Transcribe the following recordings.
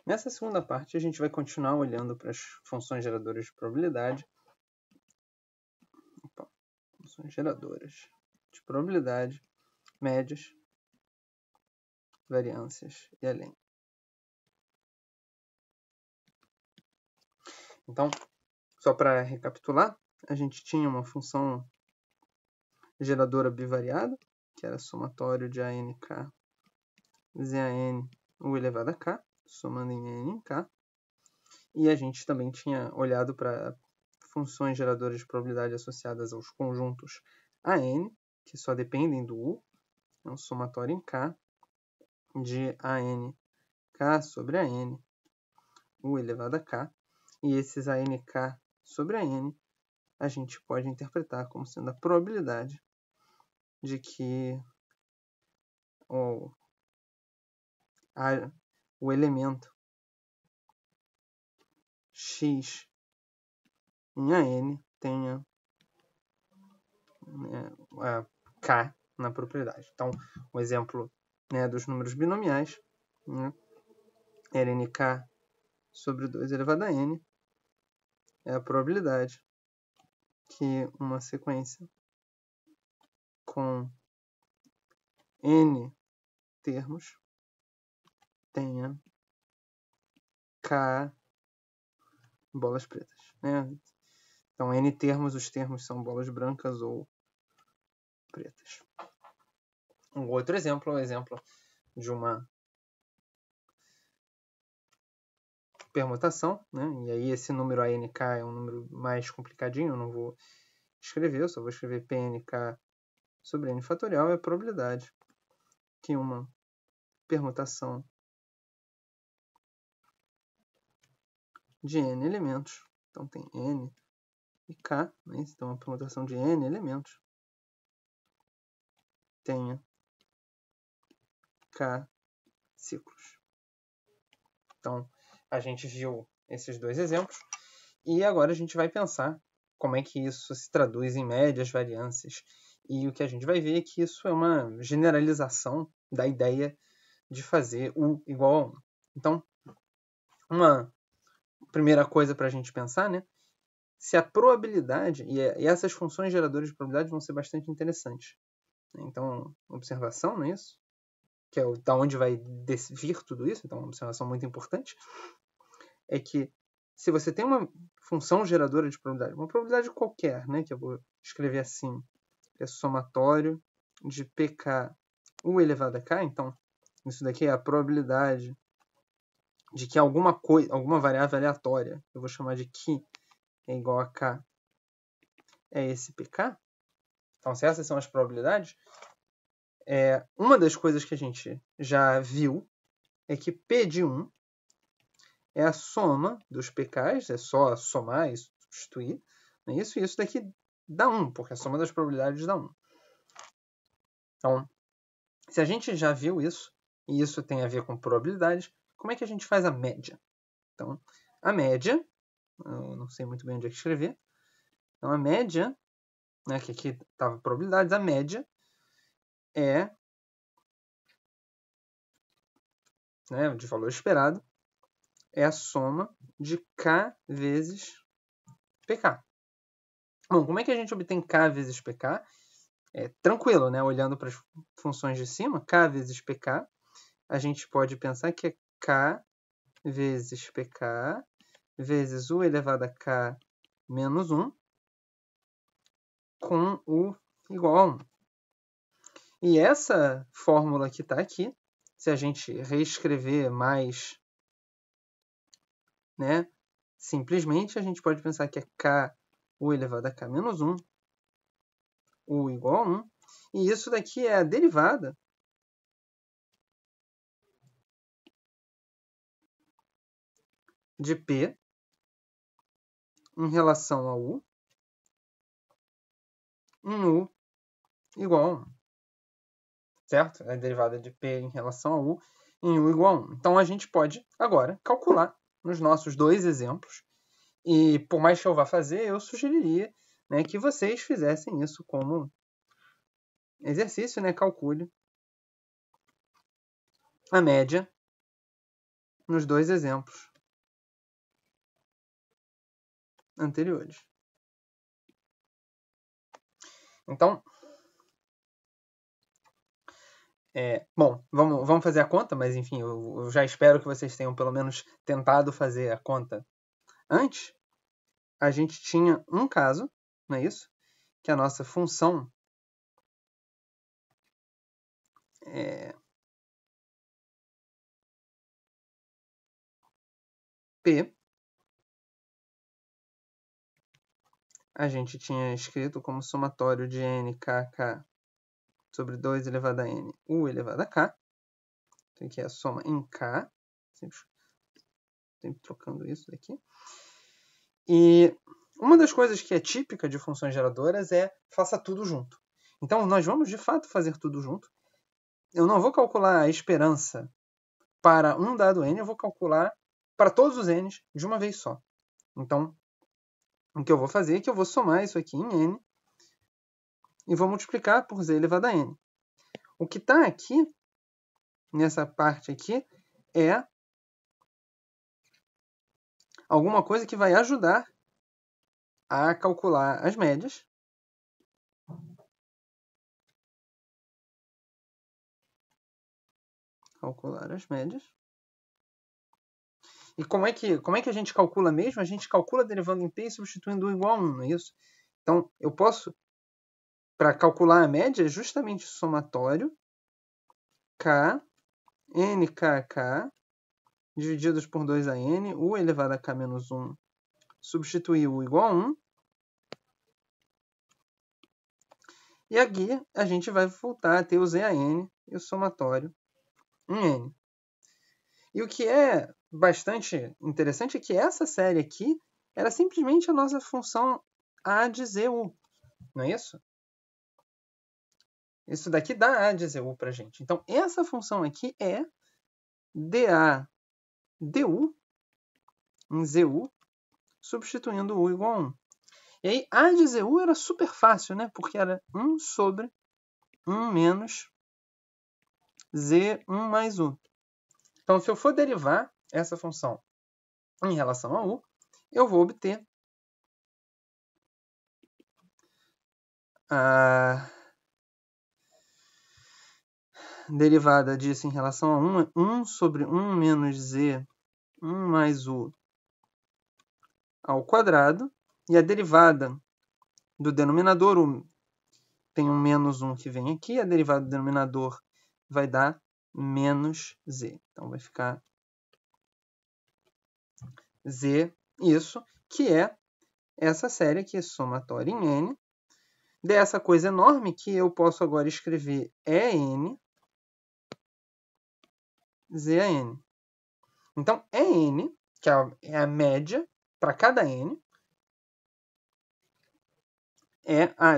Nessa segunda parte, a gente vai continuar olhando para as funções geradoras de probabilidade. Funções geradoras de probabilidade, médias, variâncias e além. Então, só para recapitular, a gente tinha uma função geradora bivariada, que era somatório de ANK ZAN U elevado a K, somando em N em K. E a gente também tinha olhado para funções geradoras de probabilidade associadas aos conjuntos AN, que só dependem do U, é um somatório em K de ANK sobre AN, U elevado a K. E esses ANK sobre AN a gente pode interpretar como sendo a probabilidade de que o elemento X em AN tenha K na propriedade. Então, o exemplo dos números binomiais, LNK sobre 2 elevado a N, é a probabilidade que uma sequência com N termos tenha K bolas pretas. Então, N termos, os termos são bolas brancas ou pretas. Um outro exemplo é o exemplo de uma permutação, e aí esse número ANK é um número mais complicadinho, eu não vou escrever, eu só vou escrever PNK sobre N fatorial, é a probabilidade que uma permutação de N elementos, então tem N e K, então uma permutação de N elementos tenha K ciclos. Então, a gente viu esses dois exemplos e agora a gente vai pensar como é que isso se traduz em médias, variâncias. E o que a gente vai ver é que isso é uma generalização da ideia de fazer U igual a 1. Então, uma primeira coisa para a gente pensar, se a probabilidade, e essas funções geradoras de probabilidade vão ser bastante interessantes. Então, observação, não é isso? Que é da onde vai vir tudo isso, então uma observação muito importante, é que se você tem uma função geradora de probabilidade, uma probabilidade qualquer, que eu vou escrever assim, é somatório de PK U elevado a K, então isso daqui é a probabilidade de que alguma variável aleatória, eu vou chamar de que é igual a K, é esse PK. Então, se essas são as probabilidades, uma das coisas que a gente já viu é que P de 1 é a soma dos PKs, é só somar e substituir, e isso daqui dá 1, porque a soma das probabilidades dá 1. Então, se a gente já viu isso, e isso tem a ver com probabilidades, como é que a gente faz a média? Então, a média, eu não sei muito bem onde é que escrever, então a média, que aqui estava probabilidades, a média é de valor esperado, é a soma de K vezes PK. Bom, como é que a gente obtém K vezes PK? Tranquilo, olhando para as funções de cima, K vezes PK, a gente pode pensar que é K vezes PK vezes U elevado a K menos 1 com U igual a 1. E essa fórmula que está aqui, se a gente reescrever mais, simplesmente a gente pode pensar que é K U elevado a K menos 1, U igual a 1, e isso daqui é a derivada de P em relação a U em U igual a 1. Certo? É a derivada de P em relação a U em U igual a 1. Então, a gente pode, agora, calcular nos nossos dois exemplos. E, por mais que eu vá fazer, eu sugeriria que vocês fizessem isso como exercício, calcule a média nos dois exemplos anteriores. Então, bom, vamos fazer a conta, mas enfim, eu já espero que vocês tenham pelo menos tentado fazer a conta antes. A gente tinha um caso, não é isso? Que a nossa função P, a gente tinha escrito como somatório de n, k, k sobre 2 elevado a n, u elevado a k. Então, aqui é a soma em k. Sempre trocando isso daqui. E uma das coisas que é típica de funções geradoras é faça tudo junto. Então, nós vamos, de fato, fazer tudo junto. Eu não vou calcular a esperança para um dado n, eu vou calcular para todos os n's de uma vez só. Então, o que eu vou fazer é que eu vou somar isso aqui em n e vou multiplicar por z elevado a n. O que está aqui, nessa parte aqui, é alguma coisa que vai ajudar a calcular as médias. Calcular as médias. E como é que a gente calcula mesmo? A gente calcula derivando em p e substituindo u igual a 1, não é isso? Então, eu posso, para calcular a média, justamente o somatório k, nkk, divididos por 2an, u elevado a k menos 1, substituir u igual a 1. E aqui a gente vai voltar a ter o ZAN e o somatório em n. E o que é bastante interessante é que essa série aqui era simplesmente a nossa função a de ZU, não é isso? Isso daqui dá a de ZU para a gente. Então, essa função aqui é dA du em ZU, substituindo u igual a 1. E aí, a de ZU era super fácil, né? Porque era 1 sobre 1 menos Z1 mais U. Então, se eu for derivar essa função em relação a U, eu vou obter a derivada disso em relação a 1 é 1 sobre 1 menos Z1 mais U ao quadrado. E a derivada do denominador, tem um menos 1 que vem aqui, a derivada do denominador vai dar menos Z. Então, vai ficar Z, isso, que é essa série aqui, somatória em N, dessa coisa enorme que eu posso agora escrever EN, ZAN. Então, EN, que é a média para cada N,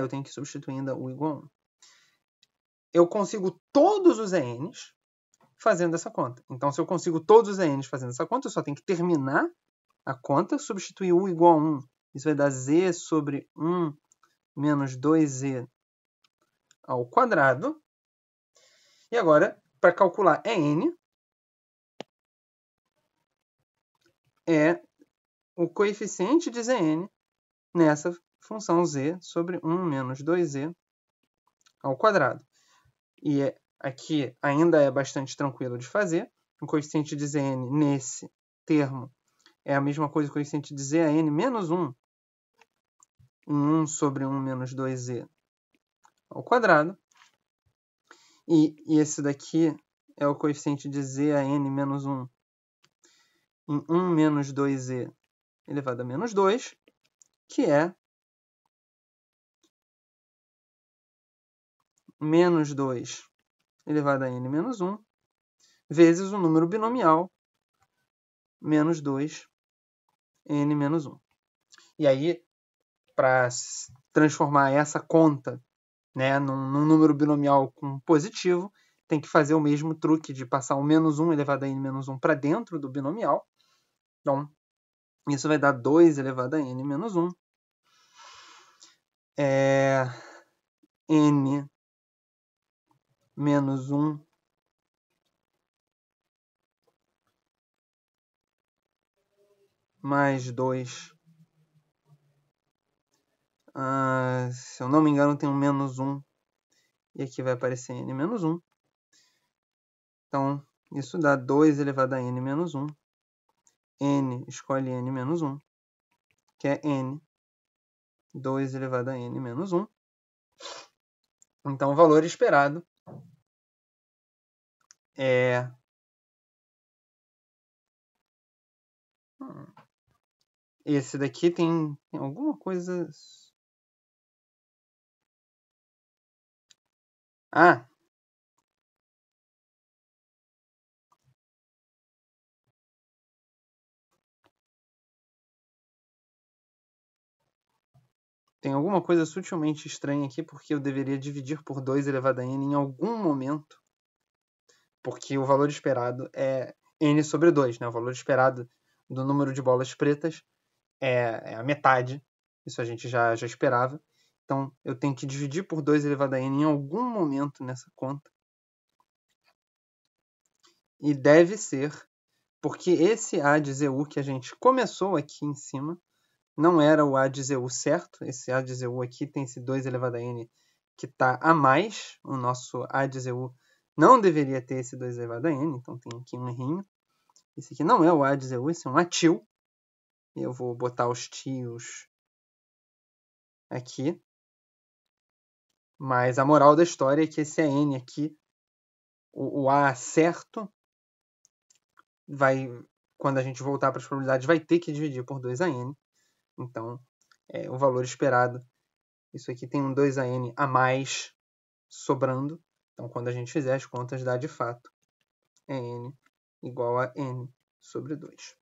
eu tenho que substituir ainda u igual a 1. Eu consigo todos os ENs fazendo essa conta. Então, se eu consigo todos os ENs fazendo essa conta, eu só tenho que terminar a conta, substituir u igual a 1. Isso vai dar Z sobre 1 menos 2Z ao quadrado. E agora, para calcular EN, é o coeficiente de Zn nessa função z sobre 1 menos 2z ao quadrado. E aqui ainda é bastante tranquilo de fazer. O coeficiente de Zn nesse termo é a mesma coisa que o coeficiente de Zan menos 1 em 1 sobre 1 menos 2z ao quadrado. E esse daqui é o coeficiente de Zan menos 1 em 1 menos 2z elevado a menos 2, que é menos 2 elevado a n menos 1, vezes o número binomial menos 2, n menos 1. E aí, para transformar essa conta, né, num número binomial com positivo, tem que fazer o mesmo truque de passar o menos 1 elevado a n menos 1 para dentro do binomial. Então, isso vai dar 2 elevado a n menos 1. N menos 1 mais 2. Se eu não me engano, tem um menos 1. E aqui vai aparecer n menos 1. Então, isso dá 2 elevado a n menos 1. N escolhe n menos 1, que é n. 2 elevado a n menos 1. Então, o valor esperado é... Esse daqui tem alguma coisa... Tem alguma coisa sutilmente estranha aqui, porque eu deveria dividir por 2 elevado a n em algum momento. Porque o valor esperado é n sobre 2, né? O valor esperado do número de bolas pretas é a metade. Isso a gente já esperava. Então, eu tenho que dividir por 2 elevado a n em algum momento nessa conta. E deve ser, porque esse A de ZU que a gente começou aqui em cima não era o A de ZU certo. Esse A de ZU aqui tem esse 2 elevado a n que está a mais. O nosso A de ZU não deveria ter esse 2 elevado a n, então tem aqui um errinho. Esse aqui não é o A de ZU, esse é um atil. E eu vou botar os tios aqui. Mas a moral da história é que esse n aqui, o A certo, quando a gente voltar para as probabilidades, vai ter que dividir por 2 a n. Então, o valor esperado, isso aqui tem um 2 a n a mais sobrando. Então, quando a gente fizer as contas, dá de fato n igual a n sobre 2.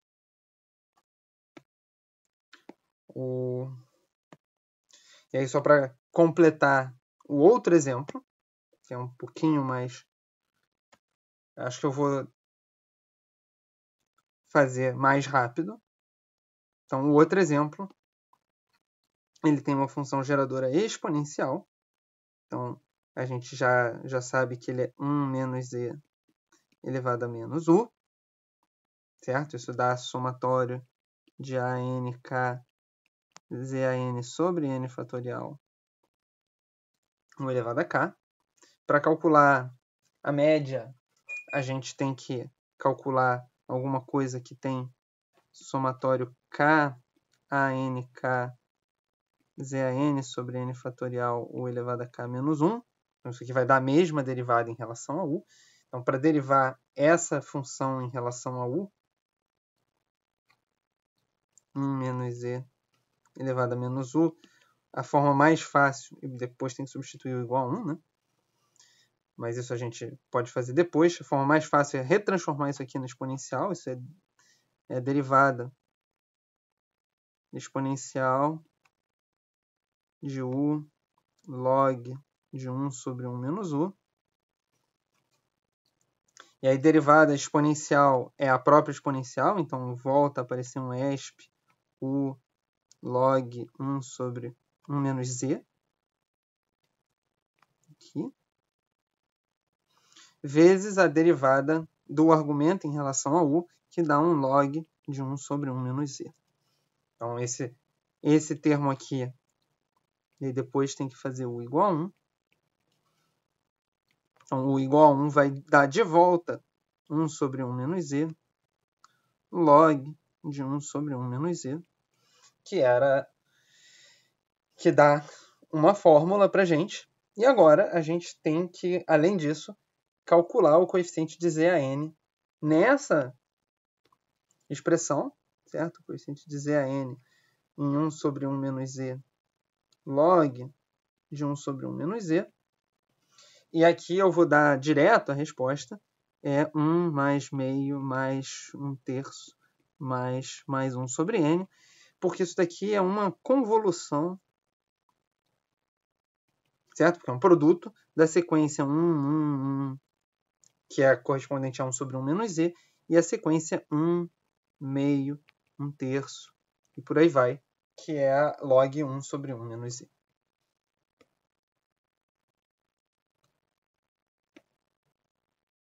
E aí, só para completar o outro exemplo, que é um pouquinho mais... Acho que eu vou fazer mais rápido. Então, o outro exemplo, ele tem uma função geradora exponencial. Então, a gente já sabe que ele é 1 menos z elevado a menos u. Certo? Isso dá somatório de ANK ZAN sobre n fatorial 1 elevado a k. Para calcular a média, a gente tem que calcular alguma coisa que tem somatório k ANK ZAN sobre n fatorial u elevado a k menos 1. Então, isso aqui vai dar a mesma derivada em relação a u. Então, para derivar essa função em relação a u, 1 menos z elevado a menos u, a forma mais fácil, e depois tem que substituir o igual a 1, né? Mas isso a gente pode fazer depois. A forma mais fácil é retransformar isso aqui no exponencial. Isso é a derivada exponencial de u log de 1 sobre 1 menos u. E aí, derivada exponencial é a própria exponencial, então volta a aparecer um exp u log 1 sobre 1 menos z. Aqui. Vezes a derivada do argumento em relação a u, que dá um log de 1 sobre 1 menos z. Então, esse termo aqui, e depois tem que fazer u igual a 1. Então, u igual a 1 vai dar de volta 1 sobre 1 menos z, log de 1 sobre 1 menos z, que dá uma fórmula para a gente. E agora a gente tem que, além disso, calcular o coeficiente de ZAN nessa expressão, certo? O coeficiente de ZAN em 1 sobre 1 menos z log de 1 sobre 1 menos z. E aqui eu vou dar direto a resposta. É 1 mais meio mais 1/3 mais 1 sobre n. Porque isso daqui é uma convolução, certo? Porque é um produto da sequência 1, 1, 1, que é correspondente a 1 sobre 1 menos z, e a sequência 1, meio, 1/3, e por aí vai, que é a log 1 sobre 1 menos z.